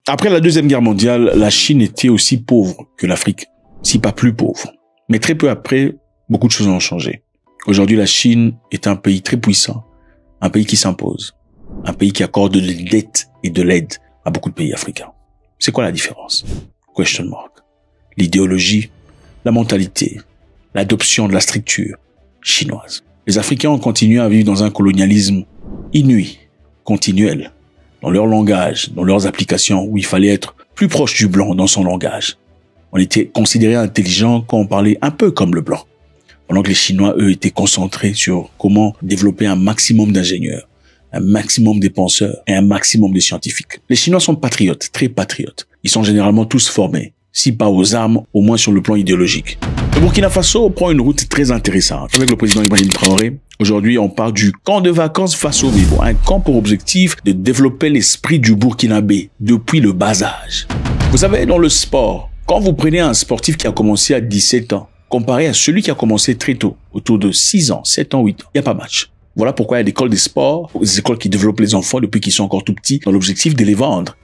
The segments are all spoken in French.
Après la Deuxième Guerre mondiale, la Chine était aussi pauvre que l'Afrique, si pas plus pauvre. Mais très peu après, beaucoup de choses ont changé. Aujourd'hui, la Chine est un pays très puissant, un pays qui s'impose, un pays qui accorde des dettes et de l'aide à beaucoup de pays africains. C'est quoi la différence? Question mark. L'idéologie, la mentalité, l'adoption de la structure chinoise. Les Africains ont continué à vivre dans un colonialisme inouï, continuel, dans leur langage, dans leurs applications, où il fallait être plus proche du blanc dans son langage. On était considéré intelligent quand on parlait un peu comme le blanc. Pendant que les Chinois, eux, étaient concentrés sur comment développer un maximum d'ingénieurs, un maximum de penseurs et un maximum de scientifiques. Les Chinois sont patriotes, très patriotes. Ils sont généralement tous formés, si pas aux armes, au moins sur le plan idéologique. Le Burkina Faso prend une route très intéressante. Avec le président Ibrahim Traoré, aujourd'hui, on part du camp de vacances Faso Mebo, un camp pour objectif de développer l'esprit du Burkinabé depuis le bas âge. Vous savez, dans le sport, quand vous prenez un sportif qui a commencé à 17 ans, comparé à celui qui a commencé très tôt, autour de 6 ans, 7 ans, 8 ans, il n'y a pas match. Voilà pourquoi il y a des écoles de sport, des écoles qui développent les enfants depuis qu'ils sont encore tout petits, dans l'objectif de les vendre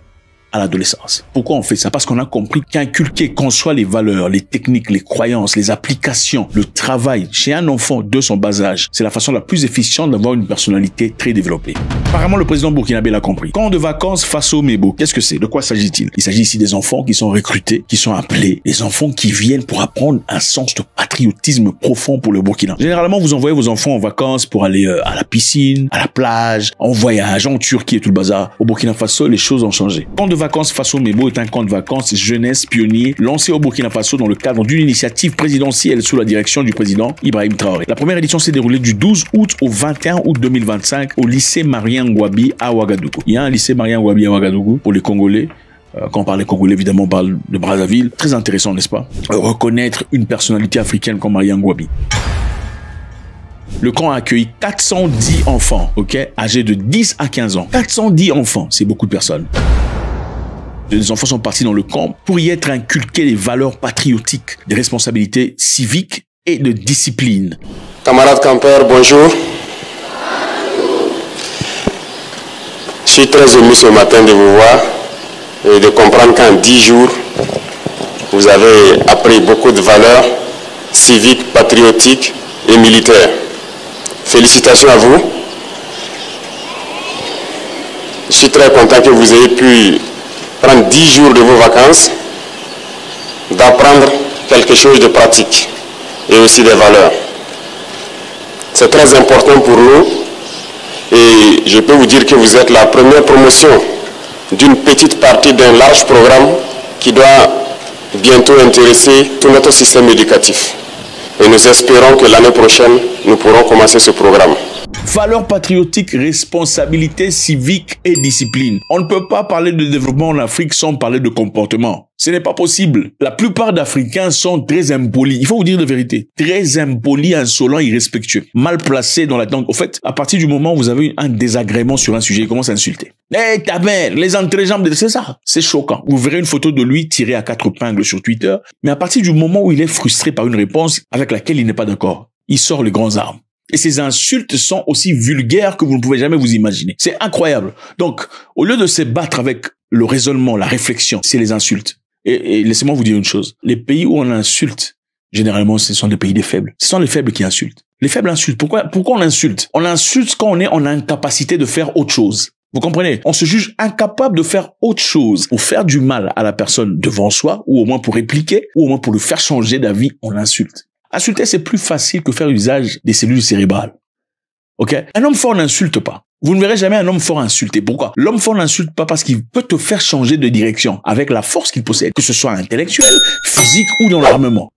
à l'adolescence. Pourquoi on fait ça? Parce qu'on a compris qu'inculquer, qu'on soit les valeurs, les techniques, les croyances, les applications, le travail chez un enfant de son bas âge, c'est la façon la plus efficiente d'avoir une personnalité très développée. Apparemment, le président burkinabé l'a compris. Camp de vacances Faso Mebo, qu'est-ce que c'est? De quoi s'agit-il? Il s'agit ici des enfants qui sont recrutés, qui sont appelés, des enfants qui viennent pour apprendre un sens de patriotisme profond pour le Burkina. Généralement, vous envoyez vos enfants en vacances pour aller à la piscine, à la plage, en voyage, en Turquie et tout le bazar. Au Burkina Faso, les choses ont changé. Camp de vacances Faso Mebo est un camp de vacances jeunesse pionnier lancé au Burkina Faso dans le cadre d'une initiative présidentielle sous la direction du président Ibrahim Traoré. La première édition s'est déroulée du 12 août au 21 août 2025 au lycée Marien Ngouabi à Ouagadougou. Il y a un lycée Marien Ngouabi à Ouagadougou pour les Congolais. Quand on parle des Congolais, évidemment, on parle de Brazzaville. Très intéressant, n'est-ce pas? Reconnaître une personnalité africaine comme Marien Ngouabi. Le camp a accueilli 410 enfants, âgés de 10 à 15 ans. 410 enfants, c'est beaucoup de personnes. Les enfants sont partis dans le camp pour y être inculqués les valeurs patriotiques, des responsabilités civiques et de discipline. Camarades campeurs, bonjour. Je suis très ému ce matin de vous voir et de comprendre qu'en 10 jours, vous avez appris beaucoup de valeurs civiques, patriotiques et militaires. Félicitations à vous. Je suis très content que vous ayez pu prendre 10 jours de vos vacances, d'apprendre quelque chose de pratique et aussi des valeurs. C'est très important pour nous et je peux vous dire que vous êtes la première promotion d'une petite partie d'un large programme qui doit bientôt intéresser tout notre système éducatif. Et nous espérons que l'année prochaine, nous pourrons commencer ce programme. Valeurs patriotiques, responsabilité civique et discipline. On ne peut pas parler de développement en Afrique sans parler de comportement. Ce n'est pas possible. La plupart d'Africains sont très impolis. Il faut vous dire la vérité. Très impolis, insolents, irrespectueux. Mal placés dans la langue. Au fait, à partir du moment où vous avez un désagrément sur un sujet, il commence à insulter. Hey, ta mère, les entrejambes, c'est ça. C'est choquant. Vous verrez une photo de lui tiré à 4 épingles sur Twitter. Mais à partir du moment où il est frustré par une réponse avec laquelle il n'est pas d'accord, il sort les grands armes. Et ces insultes sont aussi vulgaires que vous ne pouvez jamais vous imaginer. C'est incroyable. Donc, au lieu de se battre avec le raisonnement, la réflexion, c'est les insultes. Et laissez-moi vous dire une chose. Les pays où on insulte, généralement, ce sont des pays des faibles. Ce sont les faibles qui insultent. Les faibles insultent. Pourquoi on insulte? On insulte quand on est en incapacité de faire autre chose. Vous comprenez? On se juge incapable de faire autre chose pour faire du mal à la personne devant soi, ou au moins pour répliquer, ou au moins pour le faire changer d'avis, on l'insulte. Insulter, c'est plus facile que faire usage des cellules cérébrales. Un homme fort n'insulte pas. Vous ne verrez jamais un homme fort insulter. Pourquoi? L'homme fort n'insulte pas parce qu'il peut te faire changer de direction avec la force qu'il possède, que ce soit intellectuel, physique ou dans l'armement.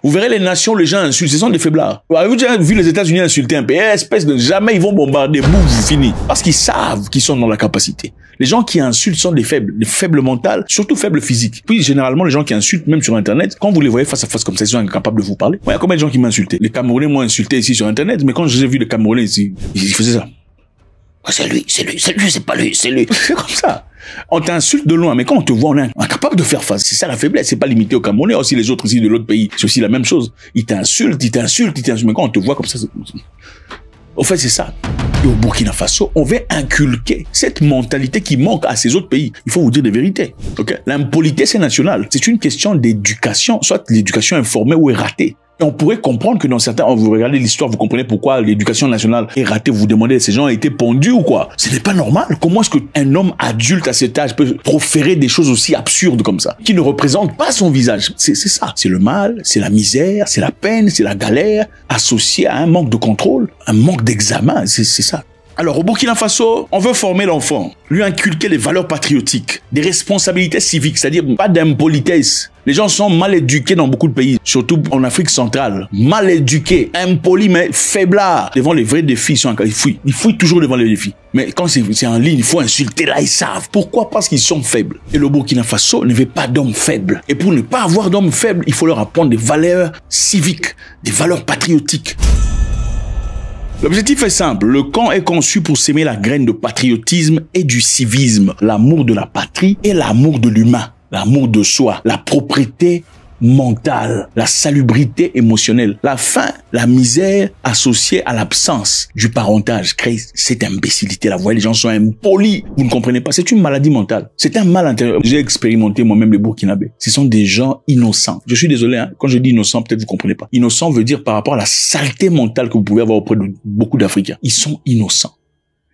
Vous verrez les nations, les gens insultent, ce sont des faiblards. Avez-vous déjà vu les États-Unis insulter un pays? Espèce de jamais ils vont bombarder, boum, vous fini. Parce qu'ils savent qu'ils sont dans la capacité. Les gens qui insultent sont des faibles mentales, surtout faibles physiques. Puis généralement, les gens qui insultent, même sur Internet, quand vous les voyez face à face comme ça, ils sont incapables de vous parler. Il y a combien de gens qui m'ont insulté? Les Camerounais m'ont insulté ici sur Internet, mais quand j'ai vu les Camerounais ici, ils faisaient ça. C'est lui, c'est pas lui, c'est lui. C'est comme ça. On t'insulte de loin, mais quand on te voit, on est incapable de faire face. C'est ça la faiblesse, c'est pas limité aux Camerounais, aussi les autres ici de l'autre pays, c'est aussi la même chose. Ils t'insultent, mais quand on te voit comme ça, Au fait, c'est ça. Et au Burkina Faso, on veut inculquer cette mentalité qui manque à ces autres pays. Il faut vous dire des vérités. Okay? L'impolitesse nationale, c'est une question d'éducation, soit l'éducation informée ou est ratée. Et on pourrait comprendre que dans certains, vous regardez l'histoire, vous comprenez pourquoi l'éducation nationale est ratée, vous vous demandez, ces gens ont été pondus ou quoi? Ce n'est pas normal. Comment est-ce qu'un homme adulte à cet âge peut proférer des choses aussi absurdes comme ça, qui ne représentent pas son visage? C'est ça. C'est le mal, c'est la misère, c'est la peine, c'est la galère, associée à un manque de contrôle, un manque d'examen, c'est ça. Alors, au Burkina Faso, on veut former l'enfant, lui inculquer les valeurs patriotiques, des responsabilités civiques, c'est-à-dire pas d'impolitesse. Les gens sont mal éduqués dans beaucoup de pays, surtout en Afrique centrale. Mal éduqués, impolis, mais faiblards. Devant les vrais défis, ils fuient. Ils fuient toujours devant les défis. Mais quand c'est en ligne, il faut insulter, là, ils savent. Pourquoi? Parce qu'ils sont faibles. Et le Burkina Faso ne veut pas d'hommes faibles. Et pour ne pas avoir d'hommes faibles, il faut leur apprendre des valeurs civiques, des valeurs patriotiques. L'objectif est simple, le camp est conçu pour s'aimer la graine de patriotisme et du civisme, l'amour de la patrie et l'amour de l'humain, l'amour de soi, la propriété mentale, la salubrité émotionnelle. La faim, la misère associée à l'absence du parentage crée cette imbécilité. Là, vous voyez, les gens sont impolis. Vous ne comprenez pas. C'est une maladie mentale. C'est un mal intérieur. J'ai expérimenté moi-même les Burkinabés. Ce sont des gens innocents. Je suis désolé, hein. Quand je dis innocent, peut-être vous comprenez pas. Innocent veut dire par rapport à la saleté mentale que vous pouvez avoir auprès de beaucoup d'Africains. Ils sont innocents.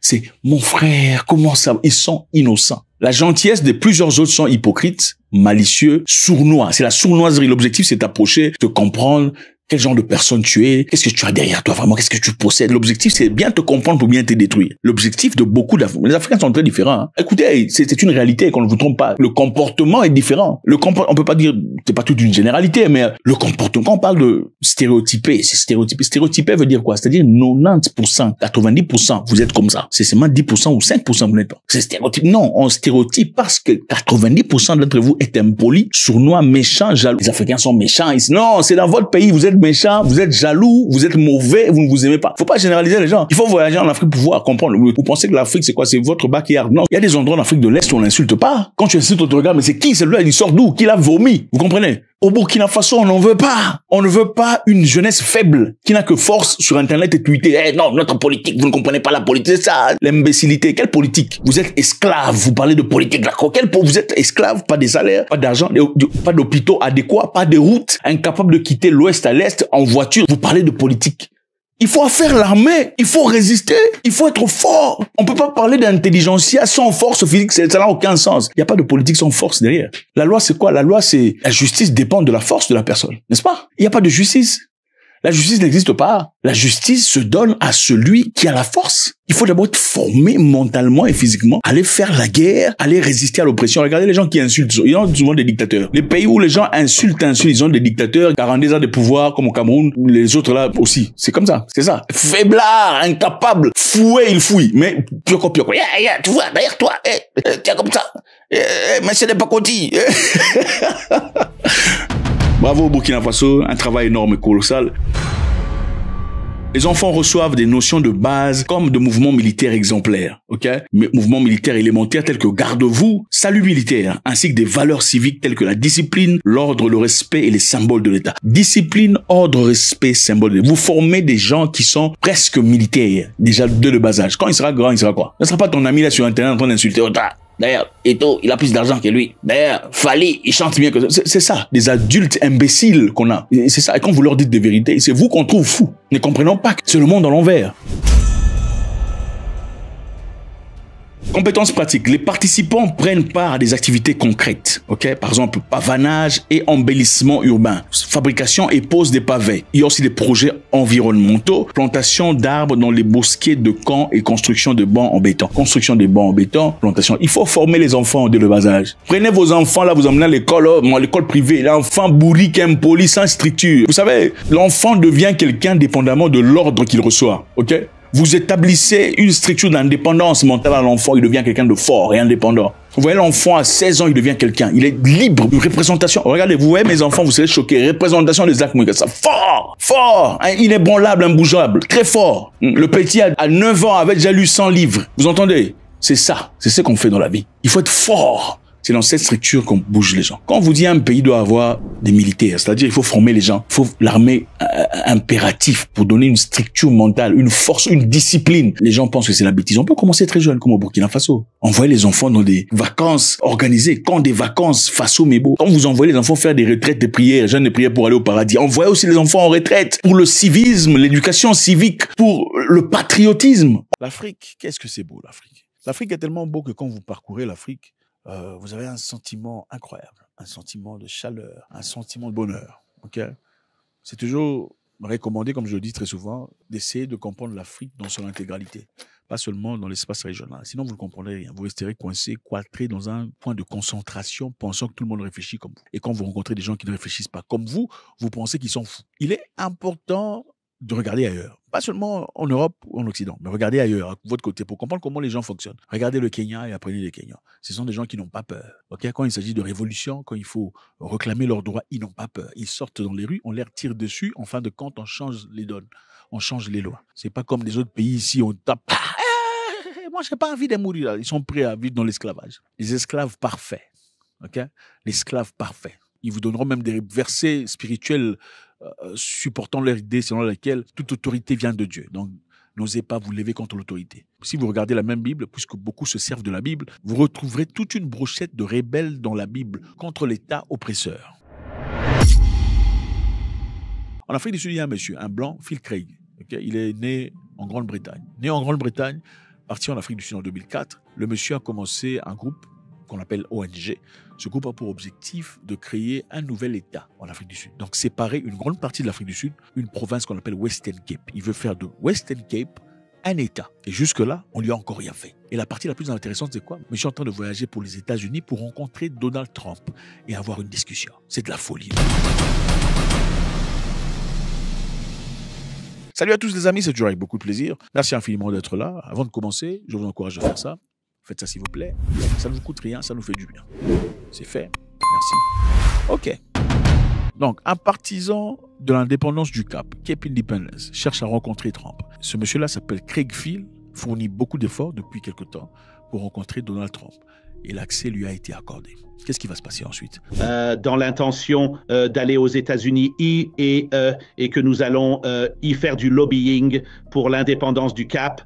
C'est mon frère, comment ça? Ils sont innocents. La gentillesse de plusieurs autres sont hypocrites, malicieux, sournois. C'est la sournoiserie. L'objectif, c'est d'approcher, de comprendre quel genre de personne tu es, qu'est-ce que tu as derrière toi vraiment, qu'est-ce que tu possèdes. L'objectif, c'est bien te comprendre pour bien te détruire. L'objectif de beaucoup d'Africains, les Africains sont très différents. Hein. Écoutez, c'est une réalité, qu'on ne vous trompe pas. Le comportement est différent. On peut pas dire, c'est pas toute une généralité, mais le comportement, quand on parle de stéréotypé, c'est stéréotypé. Stéréotypé veut dire quoi? C'est-à-dire 90%, 90%, vous êtes comme ça. C'est seulement 10% ou 5% vous n'êtes pas. C'est stéréotype. Non, on stéréotype parce que 90% d'entre vous êtes impolis, sournois, méchants, jaloux. Les Africains sont méchants. Non, c'est dans votre pays, vous êtes méchant, vous êtes jaloux, vous êtes mauvais, vous ne vous aimez pas. Faut pas généraliser les gens. Il faut voyager en Afrique pour pouvoir comprendre. Vous pensez que l'Afrique, c'est quoi? C'est votre backyard. Non. Il y a des endroits en Afrique de l'Est où on n'insulte pas. Quand tu insultes, on te regarde, mais c'est qui celui-là? Il sort d'où? Qui l'a vomi? Vous comprenez? Au Burkina Faso, on n'en veut pas. On ne veut pas une jeunesse faible qui n'a que force sur Internet et tweeter. Eh non, notre politique, vous ne comprenez pas la politique. C'est ça, l'imbécilité. Quelle politique? Vous êtes esclave. Vous parlez de politique, d'accord? Vous êtes esclave, pas des salaires, pas d'argent, pas d'hôpitaux adéquats, pas de routes, incapable de quitter l'ouest à l'est en voiture. Vous parlez de politique. Il faut faire l'armée, il faut résister, il faut être fort. On peut pas parler d'intelligentsia sans force physique, ça n'a aucun sens. Il n'y a pas de politique sans force derrière. La loi, c'est quoi? La loi, c'est la justice dépend de la force de la personne, n'est-ce pas? Il n'y a pas de justice. La justice n'existe pas. La justice se donne à celui qui a la force. Il faut d'abord être formé mentalement et physiquement, aller faire la guerre, aller résister à l'oppression. Regardez les gens qui insultent, ils ont souvent des dictateurs. Les pays où les gens insultent, ils ont des dictateurs, 42 ans de pouvoir, comme au Cameroun, les autres là aussi. C'est comme ça, c'est ça. Faiblard, incapable, fouet, il fouille. Mais, pioco, tu vois, derrière toi, tiens comme ça. Mais ce n'est pas Conti. Bravo Burkina Faso, un travail énorme et colossal. Les enfants reçoivent des notions de base comme de mouvements militaires exemplaires, ok? Mais mouvements militaires élémentaires tels que garde-vous, salut militaire, ainsi que des valeurs civiques telles que la discipline, l'ordre, le respect et les symboles de l'État. Discipline, ordre, respect, symbole de l'État. Vous formez des gens qui sont presque militaires, déjà dès le bas âge. Quand il sera grand, il sera quoi? Ne sera pas ton ami là sur Internet en train d'insulter autre. D'ailleurs, Eto, il a plus d'argent que lui. D'ailleurs, Fali, il chante mieux que ça. C'est ça, des adultes imbéciles qu'on a. C'est ça. Et quand vous leur dites des vérités, c'est vous qu'on trouve fous. Ne comprenons pas que c'est le monde à l'envers. Compétences pratiques. Les participants prennent part à des activités concrètes. Ok, par exemple, pavanage et embellissement urbain, fabrication et pose des pavés. Il y a aussi des projets environnementaux, plantation d'arbres dans les bosquets de camps et construction de bancs en béton. Construction des bancs en béton, plantation. Il faut former les enfants dès le bas âge. Prenez vos enfants là, vous emmenez à l'école, l'école privée. L'enfant bourrique, impoli, sans structure. Vous savez, l'enfant devient quelqu'un dépendamment de l'ordre qu'il reçoit. Ok? Vous établissez une structure d'indépendance mentale à l'enfant, il devient quelqu'un de fort et indépendant. Vous voyez l'enfant à 16 ans, il devient quelqu'un. Il est libre de représentation. Regardez, vous voyez mes enfants, vous serez choqués. Représentation des actes, ça fort, fort, inébranlable, imbougeable, très fort. Le petit à 9 ans avait déjà lu 100 livres. Vous entendez? C'est ça, c'est ce qu'on fait dans la vie. Il faut être fort. C'est dans cette structure qu'on bouge les gens. Quand on vous dit un pays doit avoir des militaires, c'est-à-dire il faut former les gens, il faut l'armée impératif pour donner une structure mentale, une force, une discipline. Les gens pensent que c'est la bêtise. On peut commencer très jeune, comme au Burkina Faso. Envoyer les enfants dans des vacances organisées, quand des vacances Faso Mebo. Quand vous envoyez les enfants faire des retraites de prières, jeûnes de prières pour aller au paradis, envoyez aussi les enfants en retraite pour le civisme, l'éducation civique, pour le patriotisme. L'Afrique, qu'est-ce que c'est beau l'Afrique? L'Afrique est tellement beau que quand vous parcourez l'Afrique, vous avez un sentiment incroyable, un sentiment de chaleur, un sentiment de bonheur. Ok? C'est toujours recommandé, comme je le dis très souvent, d'essayer de comprendre l'Afrique dans son intégralité, pas seulement dans l'espace régional. Sinon, vous ne comprendrez rien. Vous resterez coincé, cloîtré dans un point de concentration, pensant que tout le monde réfléchit comme vous. Et quand vous rencontrez des gens qui ne réfléchissent pas comme vous pensez qu'ils sont fous. Il est important de regarder ailleurs. Pas seulement en Europe ou en Occident, mais regardez ailleurs, à votre côté, pour comprendre comment les gens fonctionnent. Regardez le Kenya et apprenez les Kenyans. Ce sont des gens qui n'ont pas peur. Okay? Quand il s'agit de révolution, quand il faut réclamer leurs droits, ils n'ont pas peur. Ils sortent dans les rues, on leur tire dessus. En fin de compte, on change les donnes. On change les lois. C'est pas comme les autres pays ici, on tape. Moi, j'ai pas envie de mourir là. Ils sont prêts à vivre dans l'esclavage. Les esclaves parfaits. Okay? L'esclave parfait. Ils vous donneront même des versets spirituels supportant leur idée selon laquelle toute autorité vient de Dieu. Donc, n'osez pas vous lever contre l'autorité. Si vous regardez la même Bible, puisque beaucoup se servent de la Bible, vous retrouverez toute une brochette de rebelles dans la Bible contre l'État oppresseur. En Afrique du Sud, il y a un monsieur, un blanc, Phil Craig. Okay? Il est né en Grande-Bretagne. Né en Grande-Bretagne, parti en Afrique du Sud en 2004, le monsieur a commencé un groupe qu'on appelle ONG. Ce groupe a pour objectif de créer un nouvel État en Afrique du Sud. Donc séparer une grande partie de l'Afrique du Sud, une province qu'on appelle Western Cape. Il veut faire de Western Cape un État. Et jusque-là, on lui a encore rien fait. Et la partie la plus intéressante, c'est quoi? Je suis en train de voyager pour les États-Unis pour rencontrer Donald Trump et avoir une discussion. C'est de la folie. Salut à tous les amis, c'est toujours avec beaucoup de plaisir. Merci infiniment d'être là. Avant de commencer, je vous encourage à faire ça. Faites ça s'il vous plaît. Ça ne vous coûte rien, ça nous fait du bien. C'est fait. Merci. Ok. Donc, un partisan de l'indépendance du Cap, Cape Independence, cherche à rencontrer Trump. Ce monsieur-là s'appelle Craig Phil, fournit beaucoup d'efforts depuis quelque temps pour rencontrer Donald Trump. Et l'accès lui a été accordé. Qu'est-ce qui va se passer ensuite? Dans l'intention d'aller aux États-Unis et que nous allons y faire du lobbying pour l'indépendance du Cap.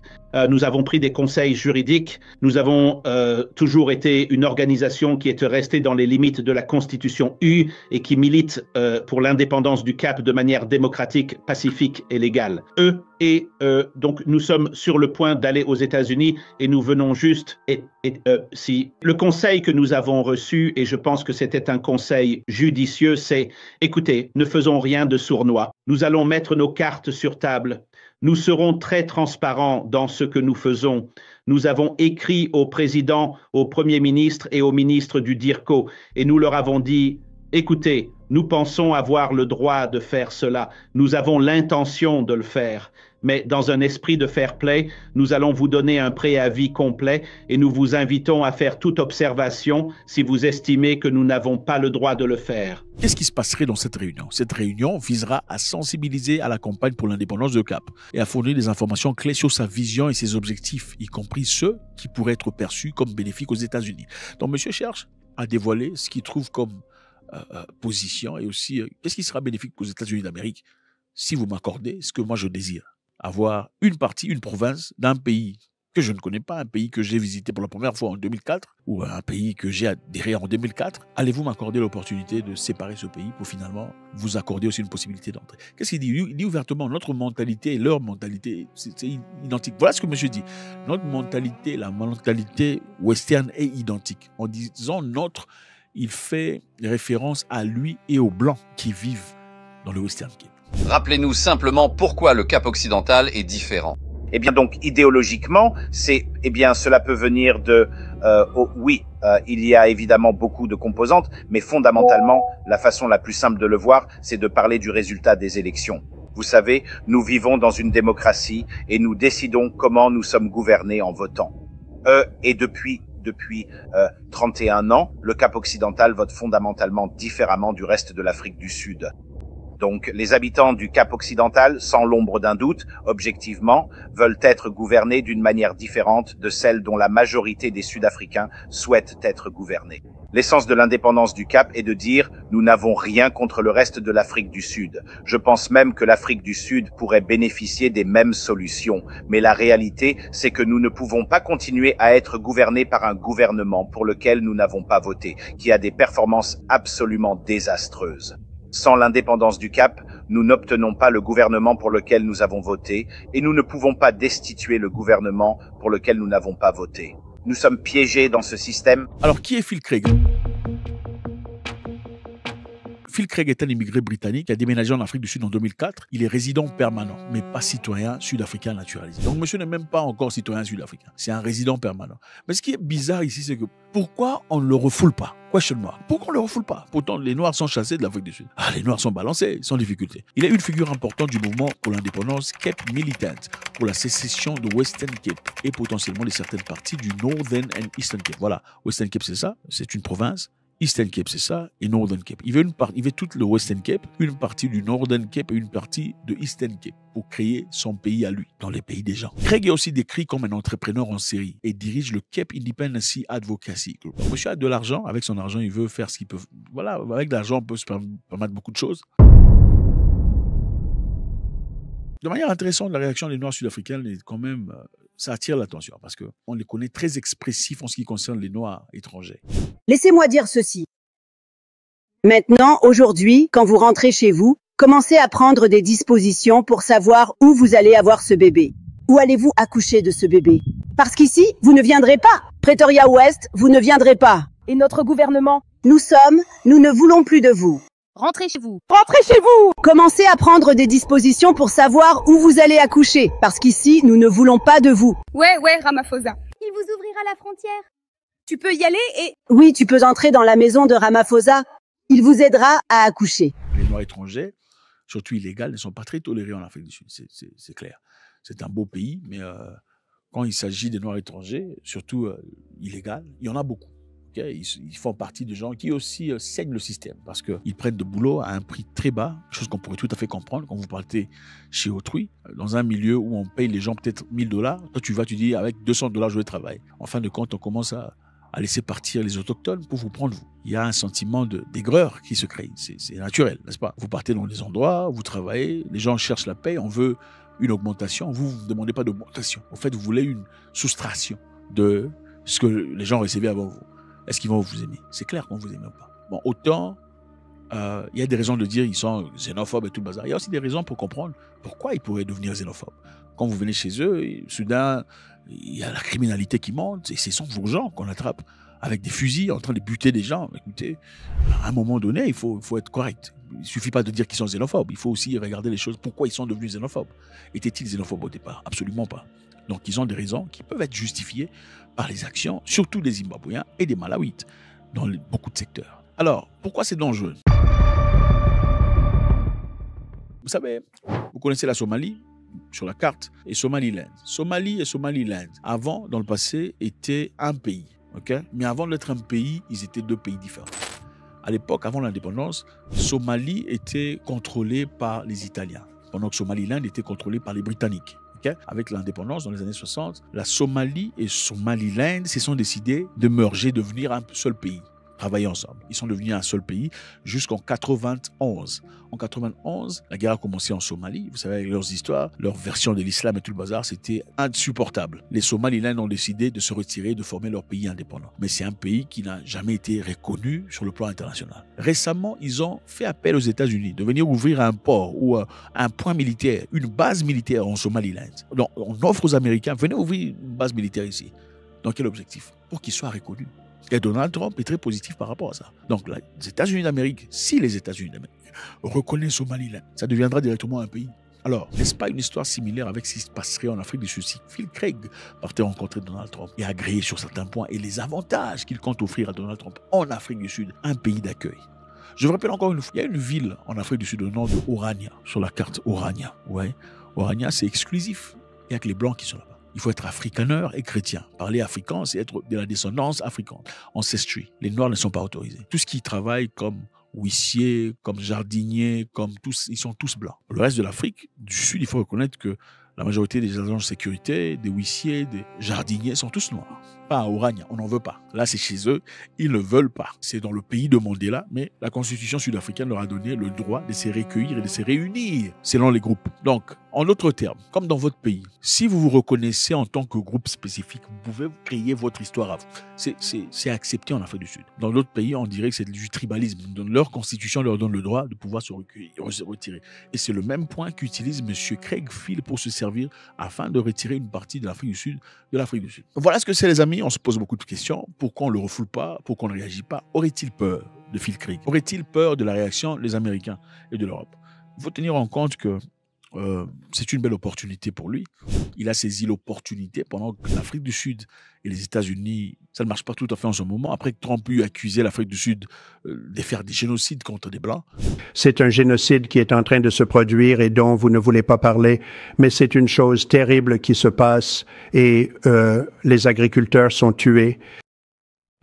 Nous avons pris des conseils juridiques. Nous avons toujours été une organisation qui est restée dans les limites de la Constitution U et qui milite pour l'indépendance du Cap de manière démocratique, pacifique et légale. Donc nous sommes sur le point d'aller aux États-Unis et nous venons juste si le conseil que nous avons reçu, et je pense que c'était un conseil judicieux, c'est écoutez, ne faisons rien de sournois. Nous allons mettre nos cartes sur table. Nous serons très transparents dans ce que nous faisons. Nous avons écrit au président, au premier ministre et au ministre du DIRCO et nous leur avons dit écoutez, nous pensons avoir le droit de faire cela. Nous avons l'intention de le faire. Mais dans un esprit de fair play, nous allons vous donner un préavis complet et nous vous invitons à faire toute observation si vous estimez que nous n'avons pas le droit de le faire. Qu'est-ce qui se passerait dans cette réunion? Cette réunion visera à sensibiliser à la campagne pour l'indépendance de Cap et à fournir des informations clés sur sa vision et ses objectifs, y compris ceux qui pourraient être perçus comme bénéfiques aux États-Unis. Donc, monsieur cherche à dévoiler ce qu'il trouve comme position et aussi qu'est-ce qui sera bénéfique aux États-Unis d'Amérique si vous m'accordez ce que moi je désire. Avoir une partie, une province d'un pays que je ne connais pas, un pays que j'ai visité pour la première fois en 2004 ou un pays que j'ai adhéré en 2004, allez-vous m'accorder l'opportunité de séparer ce pays pour finalement vous accorder aussi une possibilité d'entrée? Qu'est-ce qu'il dit? Il dit ouvertement, notre mentalité et leur mentalité, c'est identique. Voilà ce que monsieur dit. Notre mentalité, la mentalité western est identique. En disant notre, il fait référence à lui et aux Blancs qui vivent dans le Western Cape. Rappelez-nous simplement pourquoi le Cap occidental est différent. Eh bien, donc, idéologiquement, cela peut venir de, il y a évidemment beaucoup de composantes, mais fondamentalement, la façon la plus simple de le voir, c'est de parler du résultat des élections. Vous savez, nous vivons dans une démocratie et nous décidons comment nous sommes gouvernés en votant. Et depuis 31 ans, le Cap occidental vote fondamentalement différemment du reste de l'Afrique du Sud. Donc, les habitants du Cap occidental, sans l'ombre d'un doute, objectivement, veulent être gouvernés d'une manière différente de celle dont la majorité des Sud-Africains souhaitent être gouvernés. L'essence de l'indépendance du Cap est de dire « nous n'avons rien contre le reste de l'Afrique du Sud ». Je pense même que l'Afrique du Sud pourrait bénéficier des mêmes solutions. Mais la réalité, c'est que nous ne pouvons pas continuer à être gouvernés par un gouvernement pour lequel nous n'avons pas voté, qui a des performances absolument désastreuses. Sans l'indépendance du Cap, nous n'obtenons pas le gouvernement pour lequel nous avons voté et nous ne pouvons pas destituer le gouvernement pour lequel nous n'avons pas voté. Nous sommes piégés dans ce système. Alors, qui est Phil Craig? Phil Craig est un immigré britannique qui a déménagé en Afrique du Sud en 2004. Il est résident permanent, mais pas citoyen sud-africain naturalisé. Donc, monsieur n'est même pas encore citoyen sud-africain. C'est un résident permanent. Mais ce qui est bizarre ici, c'est que pourquoi on ne le refoule pas? Question mark. Pourquoi on ne le refoule pas? Pourtant, les Noirs sont chassés de l'Afrique du Sud. Ah, les Noirs sont balancés, sans difficulté. Il est une figure importante du mouvement pour l'indépendance Cape Militant, pour la sécession de Western Cape et potentiellement de certaines parties du Northern and Eastern Cape. Voilà, Western Cape, c'est ça, c'est une province. Eastern Cape, c'est ça, et Northern Cape. Il veut tout le Western Cape, une partie du Northern Cape et une partie de Eastern Cape pour créer son pays à lui, dans les pays des gens. Craig est aussi décrit comme un entrepreneur en série et dirige le Cape Independence Advocacy Group. Monsieur a de l'argent, avec son argent, il veut faire ce qu'il peut. Voilà, avec l'argent, on peut se permettre beaucoup de choses. De manière intéressante, la réaction des Noirs sud-africains est quand même, ça attire l'attention parce qu'on les connaît très expressifs en ce qui concerne les Noirs étrangers. Laissez-moi dire ceci. Maintenant, aujourd'hui, quand vous rentrez chez vous, commencez à prendre des dispositions pour savoir où vous allez avoir ce bébé. Où allez-vous accoucher de ce bébé? Parce qu'ici, vous ne viendrez pas. Pretoria West, vous ne viendrez pas. Et notre gouvernement? Nous ne voulons plus de vous. Rentrez chez vous. Rentrez chez vous! Commencez à prendre des dispositions pour savoir où vous allez accoucher. Parce qu'ici, nous ne voulons pas de vous. Ouais, Ramaphosa. Il vous ouvrira la frontière. Tu peux y aller et... Oui, tu peux entrer dans la maison de Ramaphosa. Il vous aidera à accoucher. Les Noirs étrangers, surtout illégaux, ne sont pas très tolérés en Afrique du Sud, c'est clair. C'est un beau pays, mais quand il s'agit des Noirs étrangers, surtout illégaux, il y en a beaucoup. Okay? Ils font partie de gens qui aussi saignent le système parce qu'ils prennent de boulot à un prix très bas, chose qu'on pourrait tout à fait comprendre quand vous partez chez autrui, dans un milieu où on paye les gens peut-être $1000. Toi, tu dis avec $200, je vais travailler. En fin de compte, on commence à laisser partir les autochtones pour vous prendre vous. Il y a un sentiment d'aigreur qui se crée. C'est naturel, n'est-ce pas? Vous partez dans des endroits, vous travaillez, les gens cherchent la paix, on veut une augmentation. Vous ne demandez pas d'augmentation. En fait, vous voulez une soustraction de ce que les gens recevaient avant vous. Est-ce qu'ils vont vous aimer? C'est clair qu'on ne vous aime pas. Bon, autant, il y a des raisons de dire qu'ils sont xénophobes et tout le bazar. Il y a aussi des raisons pour comprendre pourquoi ils pourraient devenir xénophobes. Quand vous venez chez eux, soudain, il y a la criminalité qui monte et ce sont vos gens qu'on attrape avec des fusils en train de buter des gens. Écoutez, à un moment donné, il faut être correct. Il ne suffit pas de dire qu'ils sont xénophobes. Il faut aussi regarder les choses. Pourquoi ils sont devenus xénophobes? Étaient-ils xénophobes au départ? Absolument pas. Donc, ils ont des raisons qui peuvent être justifiées par les actions, surtout des Zimbabwéens et des Malawites, dans beaucoup de secteurs. Alors, pourquoi c'est dangereux? Vous savez, vous connaissez la Somalie sur la carte et Somaliland. Somalie et Somaliland, avant, dans le passé, étaient un pays. Okay? Mais avant d'être un pays, ils étaient deux pays différents. À l'époque, avant l'indépendance, Somalie était contrôlée par les Italiens, pendant que Somaliland était contrôlé par les Britanniques. Okay? Avec l'indépendance, dans les années 60, la Somalie et Somaliland se sont décidés de merger, devenir un seul pays, travailler ensemble. Ils sont devenus un seul pays jusqu'en 91. En 91, la guerre a commencé en Somalie. Vous savez, avec leurs histoires, leur version de l'islam et tout le bazar, c'était insupportable. Les Somaliens ont décidé de se retirer, de former leur pays indépendant. Mais c'est un pays qui n'a jamais été reconnu sur le plan international. Récemment, ils ont fait appel aux États-Unis de venir ouvrir un port ou un point militaire, une base militaire en Somaliland. Donc, on offre aux Américains, venez ouvrir une base militaire ici. Dans quel objectif? Pour qu'ils soient reconnus. Et Donald Trump est très positif par rapport à ça. Donc, les États-Unis d'Amérique, si les États-Unis d'Amérique reconnaissent Somaliland, ça deviendra directement un pays. Alors, n'est-ce pas une histoire similaire avec ce qui se passerait en Afrique du Sud si Phil Craig partait rencontrer Donald Trump et agréer sur certains points et les avantages qu'il compte offrir à Donald Trump en Afrique du Sud, un pays d'accueil? Je vous rappelle encore une fois, il y a une ville en Afrique du Sud au nom de Orania, sur la carte Orania. Ouais. Orania, c'est exclusif. Il n'y a que les Blancs qui sont là-bas. Il faut être africaneur et chrétien. Parler africain, c'est être de la descendance africaine. Ancestry. Les Noirs ne sont pas autorisés. Tout ce qui travaille comme huissier, comme jardinier, comme tous, ils sont tous blancs. Pour le reste de l'Afrique du Sud, il faut reconnaître que la majorité des agents de sécurité, des huissiers, des jardiniers sont tous noirs. pas à Orania, on n'en veut pas. Là, c'est chez eux, ils ne veulent pas. C'est dans le pays de Mandela, mais la constitution sud-africaine leur a donné le droit de se recueillir et de se réunir selon les groupes. Donc, en d'autres termes, comme dans votre pays, si vous vous reconnaissez en tant que groupe spécifique, vous pouvez créer votre histoire à vous. C'est accepté en Afrique du Sud. Dans d'autres pays, on dirait que c'est du tribalisme. Donc, leur constitution leur donne le droit de pouvoir se recueillir, se retirer. Et c'est le même point qu'utilise M. Craig Phil pour se servir afin de retirer une partie de l'Afrique du Sud de l'Afrique du Sud. Voilà ce que c'est, les amis. On se pose beaucoup de questions. Pourquoi on ne le refoule pas? Pourquoi on ne réagit pas? Aurait-il peur de Phil Craig? Aurait-il peur de la réaction des Américains et de l'Europe? Il faut tenir en compte que c'est une belle opportunité pour lui. Il a saisi l'opportunité pendant que l'Afrique du Sud et les États-Unis, ça ne marche pas tout à fait en ce moment. Après que Trump eut accusé l'Afrique du Sud de faire des génocides contre des Blancs. C'est un génocide qui est en train de se produire et dont vous ne voulez pas parler, mais c'est une chose terrible qui se passe et les agriculteurs sont tués.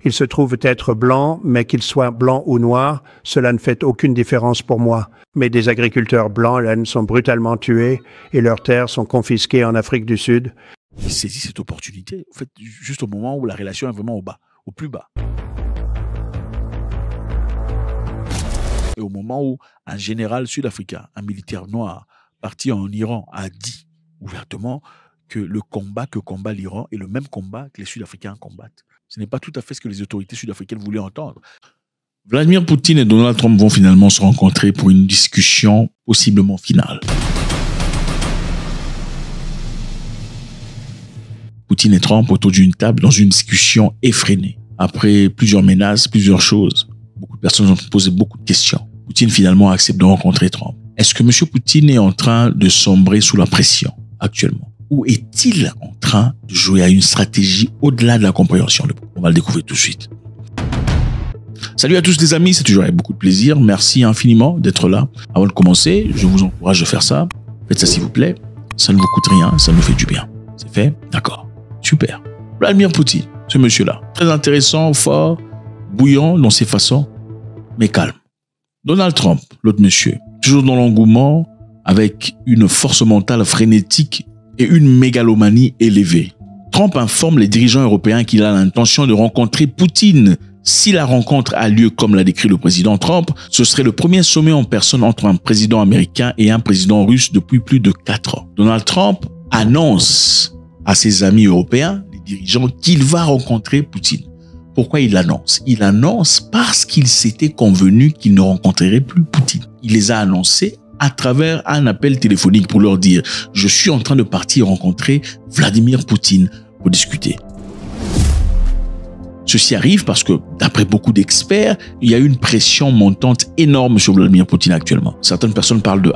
Ils se trouvent être blancs, mais qu'ils soient blancs ou noirs, cela ne fait aucune différence pour moi. Mais des agriculteurs blancs, là, sont brutalement tués et leurs terres sont confisquées en Afrique du Sud. Il saisit cette opportunité, en fait, juste au moment où la relation est vraiment au bas, au plus bas. Et au moment où un général sud-africain, un militaire noir, parti en Iran, a dit ouvertement que le combat que combat l'Iran est le même combat que les Sud-Africains combattent. Ce n'est pas tout à fait ce que les autorités sud-africaines voulaient entendre. Vladimir Poutine et Donald Trump vont finalement se rencontrer pour une discussion possiblement finale. Poutine et Trump autour d'une table dans une discussion effrénée. Après plusieurs menaces, plusieurs choses, beaucoup de personnes ont posé beaucoup de questions. Poutine finalement accepte de rencontrer Trump. Est-ce que M. Poutine est en train de sombrer sous la pression actuellement? Ou est-il en train de jouer à une stratégie au-delà de la compréhension? On va le découvrir tout de suite. Salut à tous les amis, c'est toujours avec beaucoup de plaisir. Merci infiniment d'être là. Avant de commencer, je vous encourage de faire ça. Faites ça s'il vous plaît. Ça ne vous coûte rien, ça nous fait du bien. C'est fait? D'accord. Super. Vladimir Poutine, ce monsieur-là. Très intéressant, fort, bouillant dans ses façons, mais calme. Donald Trump, l'autre monsieur. Toujours dans l'engouement, avec une force mentale frénétique et une mégalomanie élevée. Trump informe les dirigeants européens qu'il a l'intention de rencontrer Poutine. Si la rencontre a lieu comme l'a décrit le président Trump, ce serait le premier sommet en personne entre un président américain et un président russe depuis plus de 4 ans. Donald Trump annonce à ses amis européens, les dirigeants, qu'il va rencontrer Poutine. Pourquoi il l'annonce? Il annonce parce qu'il s'était convenu qu'il ne rencontrerait plus Poutine. Il les a annoncés à travers un appel téléphonique pour leur dire « Je suis en train de partir rencontrer Vladimir Poutine pour discuter ». Ceci arrive parce que, d'après beaucoup d'experts, il y a une pression montante énorme sur Vladimir Poutine actuellement. Certaines personnes parlent de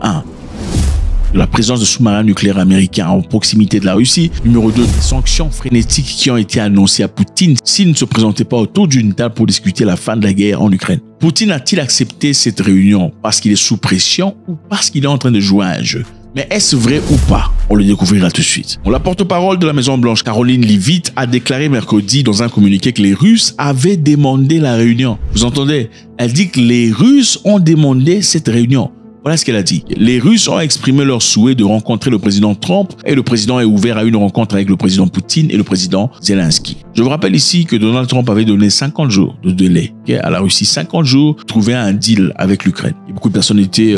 la présence de sous-marins nucléaires américains en proximité de la Russie. Numéro 2, des sanctions frénétiques qui ont été annoncées à Poutine s'il ne se présentait pas autour d'une table pour discuter la fin de la guerre en Ukraine. Poutine a-t-il accepté cette réunion parce qu'il est sous pression ou parce qu'il est en train de jouer à un jeu? Mais est-ce vrai ou pas? On le découvrira tout de suite. La porte-parole de la Maison-Blanche, Caroline Leavitt, a déclaré mercredi dans un communiqué que les Russes avaient demandé la réunion. Vous entendez? Elle dit que les Russes ont demandé cette réunion. Voilà ce qu'elle a dit. Les Russes ont exprimé leur souhait de rencontrer le président Trump et le président est ouvert à une rencontre avec le président Poutine et le président Zelensky. Je vous rappelle ici que Donald Trump avait donné 50 jours de délai à la Russie. 50 jours pour trouver un deal avec l'Ukraine. Et beaucoup de personnes étaient